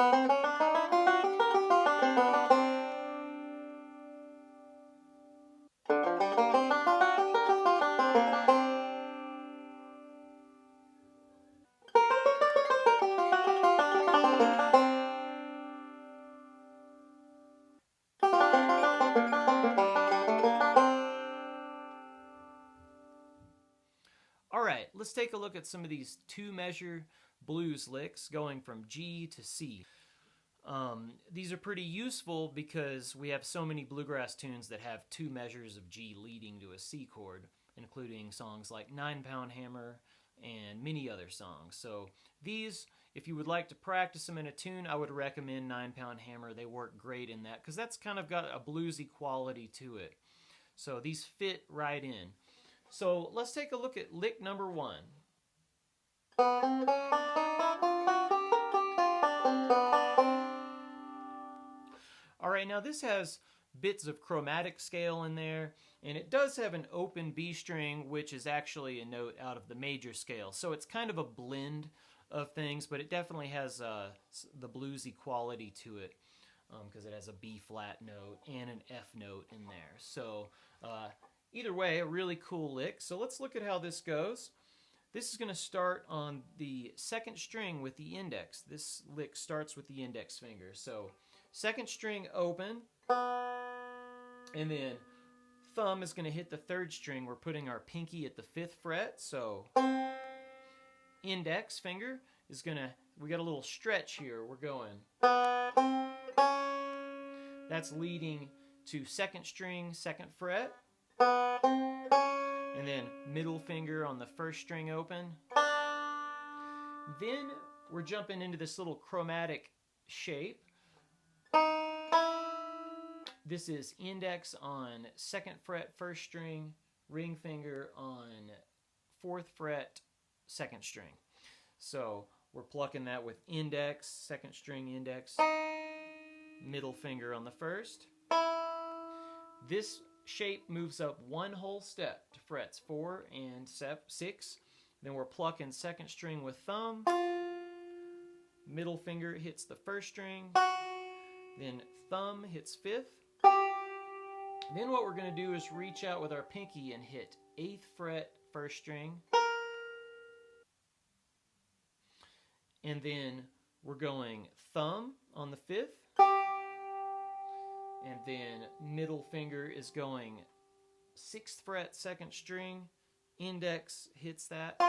All right, let's take a look at some of these two-measure blues licks going from G to C. These are pretty useful because we have so many bluegrass tunes that have two measures of G leading to a C chord, including songs like 9-Pound Hammer and many other songs. So these, if you would like to practice them in a tune, I would recommend 9-Pound Hammer. They work great in that because that's kind of got a bluesy quality to it. So these fit right in. So let's take a look at lick number 1. All right, now this has bits of chromatic scale in there, and it does have an open B string, which is actually a note out of the major scale. So it's kind of a blend of things, but it definitely has the bluesy quality to it because it has a B flat note and an F note in there. So either way, a really cool lick. So let's look at how this goes. This is going to start on the second string with the index. This lick starts with the index finger. So second string open, and then thumb is going to hit the third string. We're putting our pinky at the 5th fret. So index finger is going to, we got a little stretch here. We're going. That's leading to second string, 2nd fret. And then middle finger on the first string open. Then we're jumping into this little chromatic shape. This is index on 2nd fret, 1st string, ring finger on 4th fret, 2nd string. So we're plucking that with index, 2nd string index, middle finger on the 1st. This shape moves up one whole step to frets 4 and 6. Then we're plucking 2nd string with thumb. Middle finger hits the 1st string. Then thumb hits 5th. Then what we're going to do is reach out with our pinky and hit 8th fret, 1st string. And then we're going thumb on the 5th. And then middle finger is going 6th fret, 2nd string. Index hits that,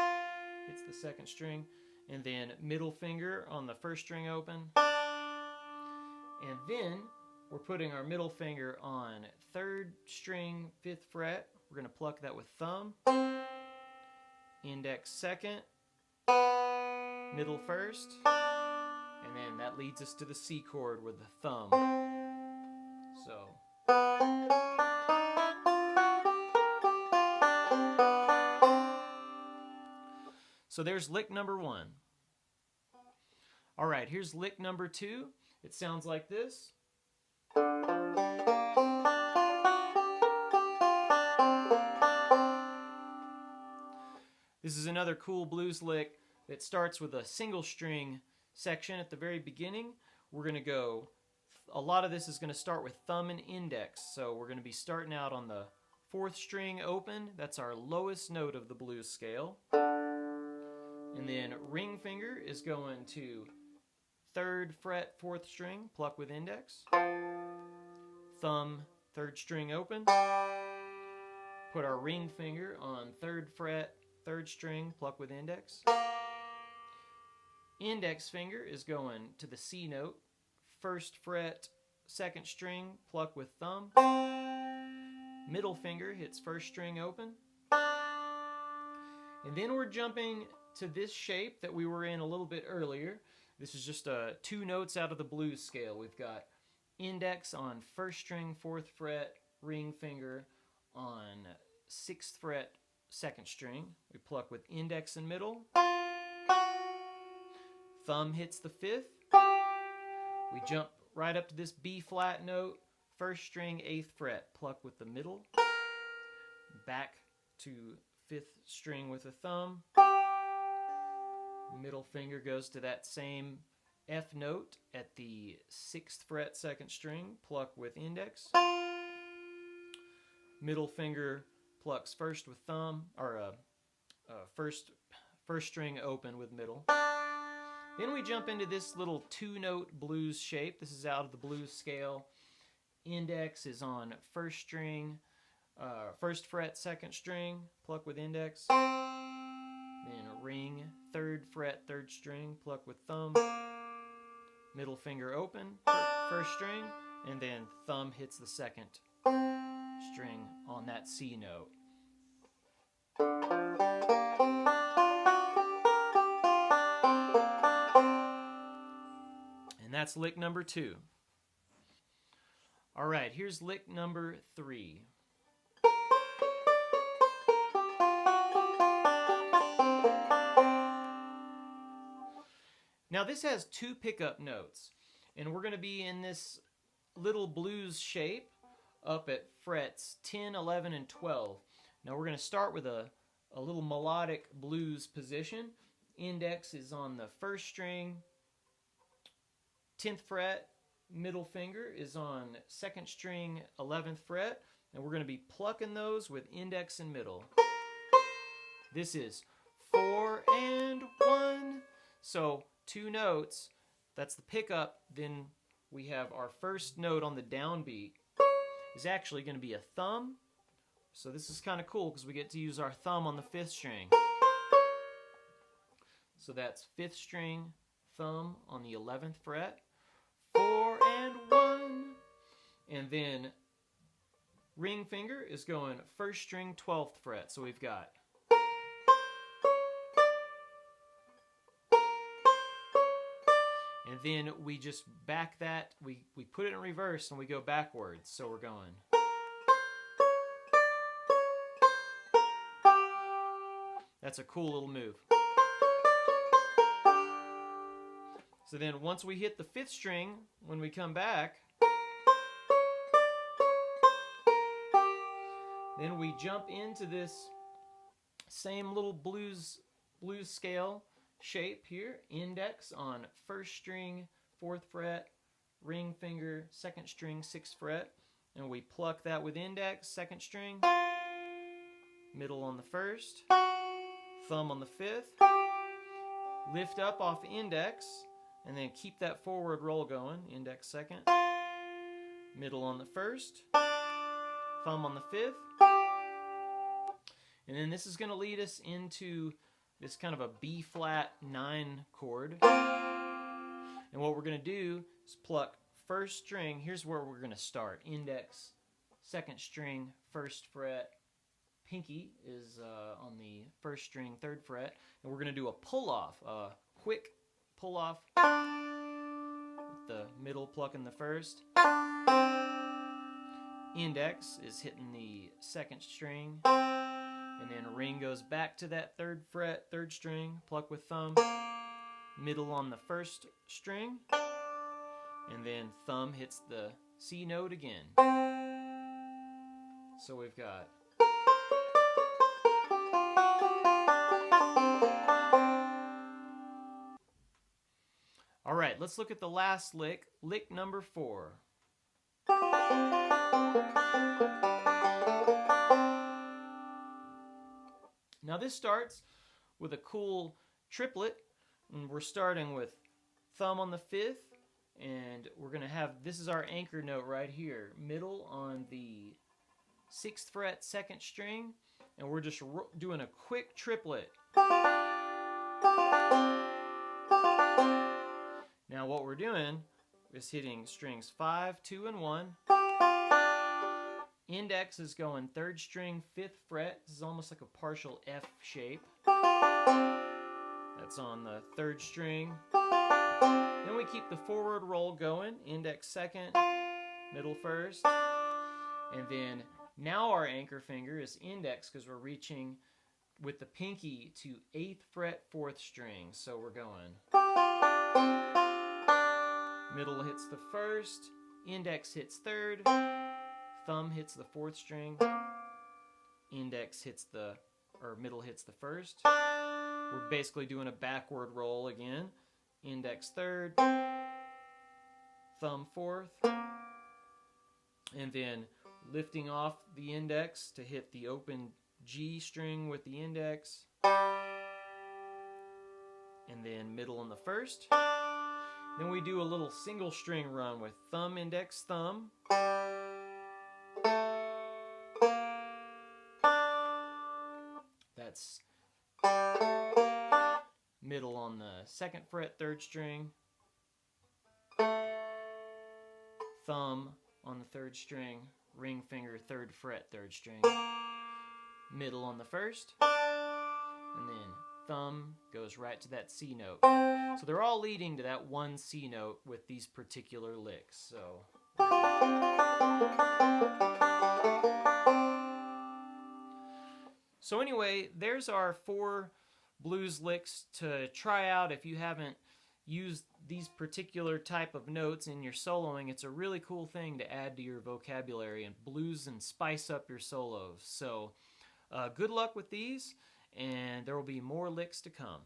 hits the 2nd string. And then middle finger on the 1st string open. And then we're putting our middle finger on 3rd string, 5th fret. We're going to pluck that with thumb. Index 2nd. Middle 1st. And then that leads us to the C chord with the thumb. So there's lick number 1. All right, here's lick number 2. It sounds like this. This is another cool blues lick that starts with a single string section at the very beginning. We're going to go, a lot of this is going to start with thumb and index. So we're going to be starting out on the 4th string open. That's our lowest note of the blues scale. And then ring finger is going to 3rd fret, 4th string, pluck with index. Thumb, 3rd string open. Put our ring finger on 3rd fret, 3rd string, pluck with index. Index finger is going to the C note, 1st fret, 2nd string, pluck with thumb. Middle finger hits 1st string open. And then we're jumping to this shape that we were in a little bit earlier. This is just 2 notes out of the blues scale. We've got index on 1st string, 4th fret, ring finger on 6th fret, 2nd string. We pluck with index and middle. Thumb hits the 5th. We jump right up to this B flat note, 1st string, 8th fret, pluck with the middle. Back to 5th string with the thumb. Middle finger goes to that same F note at the 6th fret, 2nd string, pluck with index. Middle finger plucks first with thumb, or first string open with middle. Then we jump into this little 2-note blues shape. This is out of the blues scale. Index is on 1st string, 1st fret, 2nd string, pluck with index. Then ring, 3rd fret, 3rd string, pluck with thumb. Middle finger open, 1st string, and then thumb hits the 2nd string on that C note. And that's lick number 2. All right, here's lick number 3. Now this has 2 pickup notes, and we're going to be in this little blues shape up at frets 10, 11, and 12. Now we're going to start with a little melodic blues position. Index is on the 1st string, 10th fret. Middle finger is on 2nd string, 11th fret, and we're going to be plucking those with index and middle. This is 4 and 1. So 2 notes, that's the pickup. Then we have our first note on the downbeat is actually going to be a thumb. So this is kind of cool because we get to use our thumb on the 5th string. So that's 5th string, thumb on the 11th fret, 4 and 1. And then ring finger is going 1st string, 12th fret. So we've got and then we just back that, we put it in reverse and we go backwards. So we're going. That's a cool little move. So then once we hit the 5th string, when we come back, then we jump into this same little blues scale shape here. Index on 1st string, 4th fret, ring finger, 2nd string, 6th fret, and we pluck that with index, 2nd string, middle on the 1st, thumb on the 5th, lift up off index, and then keep that forward roll going. Index 2nd, middle on the 1st, thumb on the 5th, and then this is going to lead us into this kind of a B flat 9 chord. And what we're going to do is pluck 1st string. Here's where we're going to start. Index, 2nd string, 1st fret. Pinky is on the 1st string, 3rd fret. And we're going to do a pull off, a quick pull off with the middle plucking the 1st. Index is hitting the 2nd string. And then ring goes back to that 3rd fret, 3rd string, pluck with thumb, middle on the 1st string, and then thumb hits the C note again. So we've got all right, let's look at the last lick, lick number 4. Now this starts with a cool triplet, and we're starting with thumb on the 5th, and we're going to have, this is our anchor note right here, middle on the 6th fret, 2nd string, and we're just doing a quick triplet. Now what we're doing is hitting strings 5, 2, and 1. Index is going 3rd string, 5th fret. This is almost like a partial F shape. That's on the 3rd string. Then we keep the forward roll going. Index 2nd, middle 1st. And then now our anchor finger is index because we're reaching with the pinky to 8th fret, 4th string. So we're going. Middle hits the 1st. Index hits 3rd. Thumb hits the 4th string, index hits middle hits the 1st. We're basically doing a backward roll again. index third, thumb fourth, and then lifting off the index to hit the open G string with the index, and then middle on the first. Then we do a little single string run with thumb, index, thumb. That's middle on the second fret, third string. Thumb on the third string, ring finger, third fret, third string. Middle on the first, and then thumb goes right to that C note. So they're all leading to that one C note with these particular licks. So anyway, there's our 4 blues licks to try out if you haven't used these particular type of notes in your soloing. It's a really cool thing to add to your vocabulary and blues and spice up your solos. So good luck with these, and there will be more licks to come.